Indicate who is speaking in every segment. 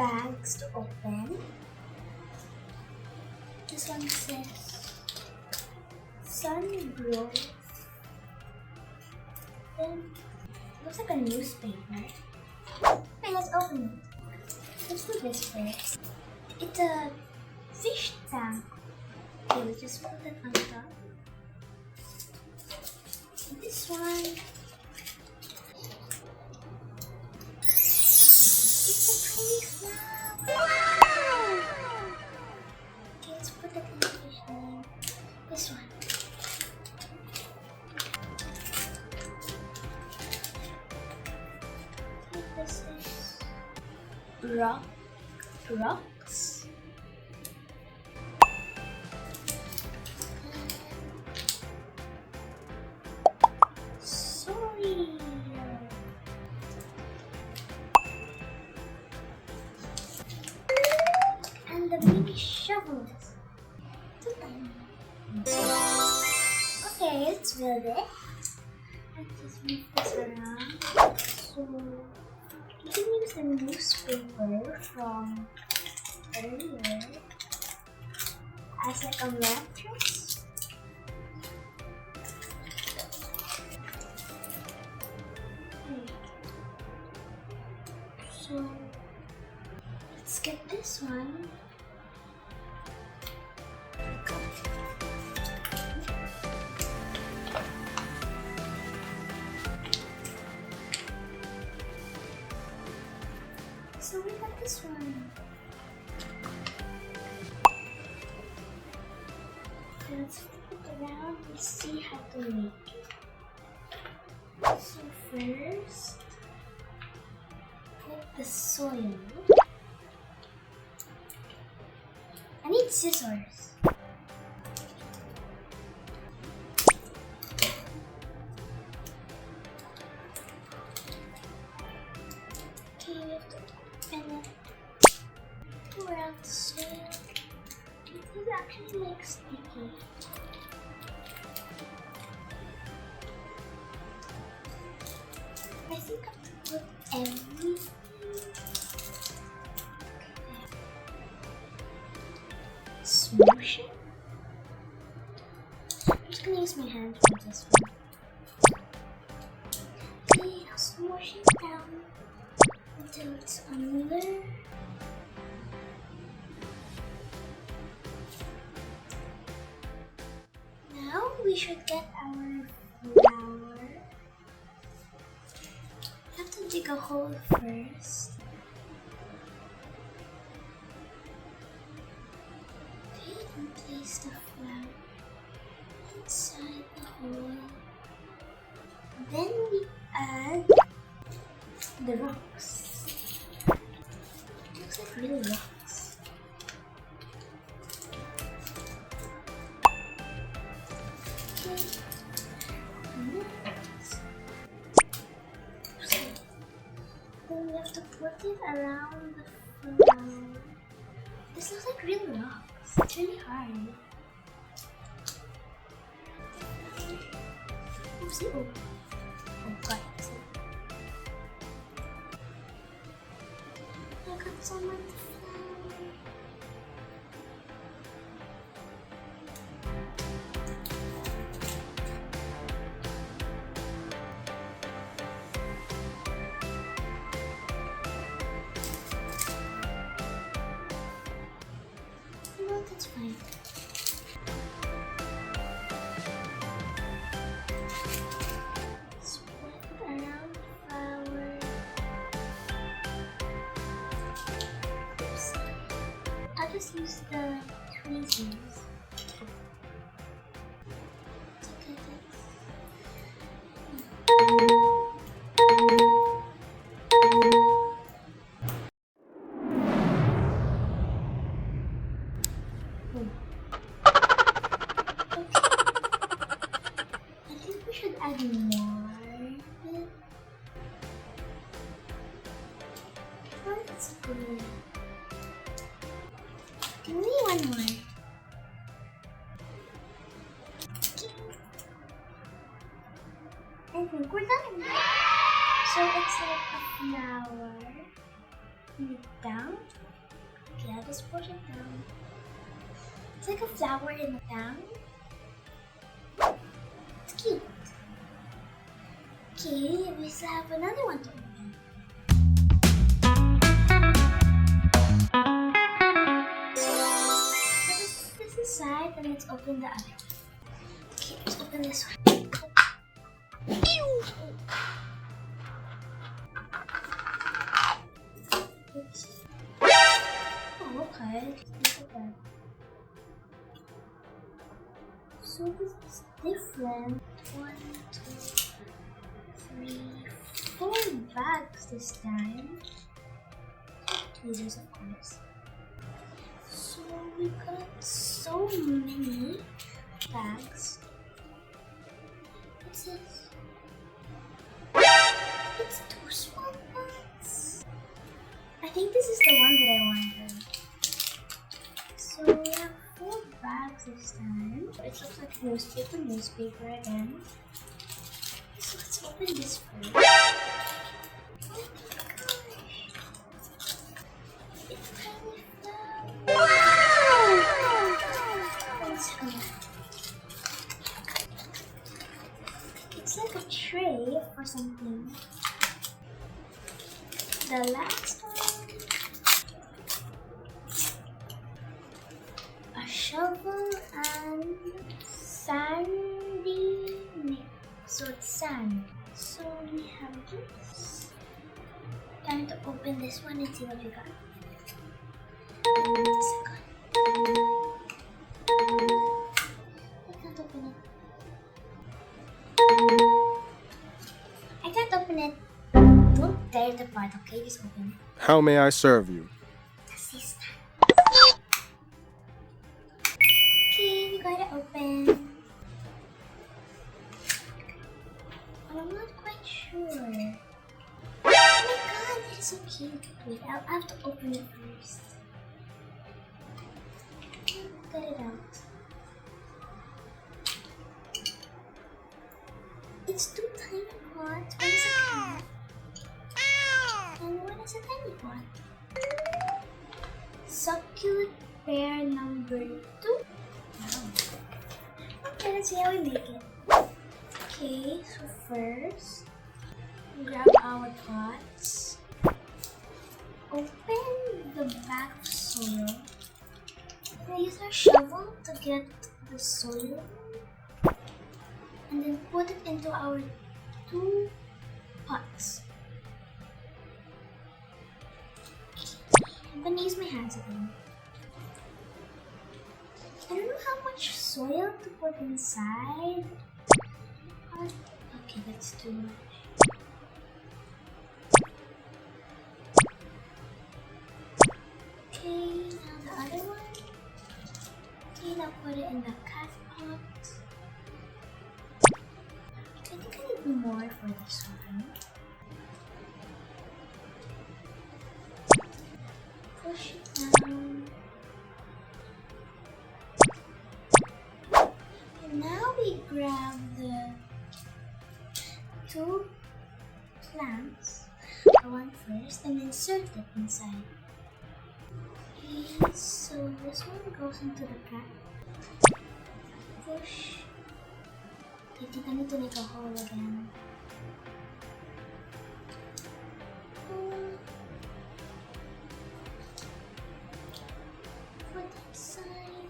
Speaker 1: bags to open. This one says sun growth. Then looks like a newspaper. Okay, let's open it. Let's do this first. It's a fish tank. Okay, let's just put it on top. This one. It's a pretty flower. Wow! Okay, let's put it in the fish tank. This one. This is rocks. Sorry. And the mini shovels. Okay, let's build it. Let's just move this around. So you can use the newspaper from earlier as like a mattress. So let's get this one. So we got this one. Let's flip it around and see how to make it. So first, put the soil. I need scissors. Okay, we have to open it. Pour out the soil. It is actually like sticky. I think I have to put everything. Smoosh it. I'm just gonna use my hand for this one. Okay, I'll smoosh it down until it's under. Now we should get our flower. I have to dig a hole first. Okay, and place the flower inside the hole. Then we add the rocks. It looks like real rocks. Okay. Then we have to put it around the flower. This looks like real rocks. It's really hard. Oopsie, oh. Oh, got it. I got some of the flower. No, that's fine. Spread it around the flower. Oops. I'll just use the tweezers. I think we should add more. That's good. Give me one more. Okay. I think we're done. So it's like a flower putting it down. Okay, I'll just push it down. It's like a flower in the down. It's cute. Okay, we still have another one to open. Let's put this aside and let's open the other one. Okay, let's open this one. Oops. Oh, okay. Look at that. So this is different. 1, 2, 3, 4 bags this time. Tweezers, of course. So we got so many bags. What's this? It's 2 small bags. I think this is the one that I wanted. So we have 4 bags this time. It looks like newspaper again. So let's open this first. Oh my gosh! It's tiny flowers. Wow! Let's go. It's like a tray for something. The last one. A shovel and sandy mix. So it's sand. So we have this. Time to open this one and see what we got. I can't open it. I can't open it. Don't tear it apart, okay? Just open it.
Speaker 2: How may I serve you?
Speaker 1: Assist. Okay, we got it open. I'm not quite sure. Oh my god, that is so cute. Wait, I'll have to open it first. Get it out. It's 2 tiny pots. One is a cat. And one is a tiny pot. Succulent pear number 2. Wow. Okay, let's see how we make it. Okay, so first, grab our pots. Open the bag of soil. We use our shovel to get the soil. And then put it into our 2 pots. I'm gonna use my hands again. I don't know how much soil to put inside. Okay, that's too much. Okay, now the other one. Okay, now put it in the cat pot. I think I need more for this one. Push it down. And now we grab the 2 plants. One first and insert it inside. Okay, so this one goes into the cat. Push. I think I need to make a hole again. Put that side.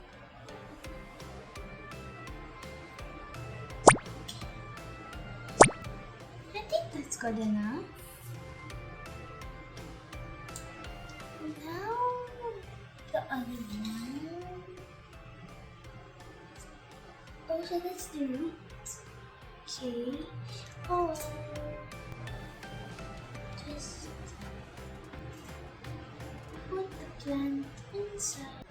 Speaker 1: I think that's good enough. Now the other one. Oh, so that's the root. Okay. Oh. Just put the plant inside.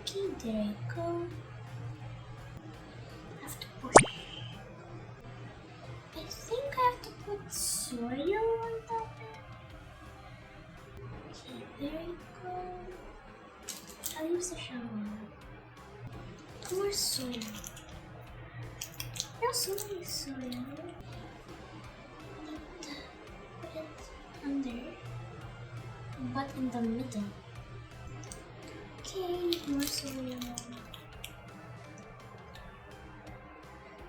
Speaker 1: Okay, there you go. Have to push. I think I have to put soil on top of it. Okay, there you go. I'll use the shovel. More soil. There's so many soil. I need to put it under. but in the middle. Okay, more soil.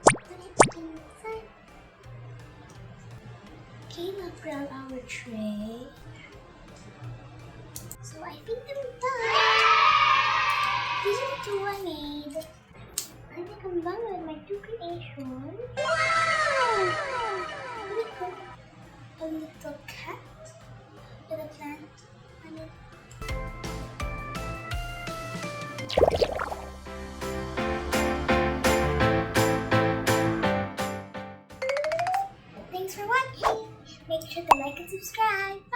Speaker 1: Put it inside. Okay, now grab our tray. So I think I'm done. These are the two I made. I think I'm done with my two creations. Wow! A little cat with a plant on it. Thanks for watching. Make sure to like and subscribe. Bye!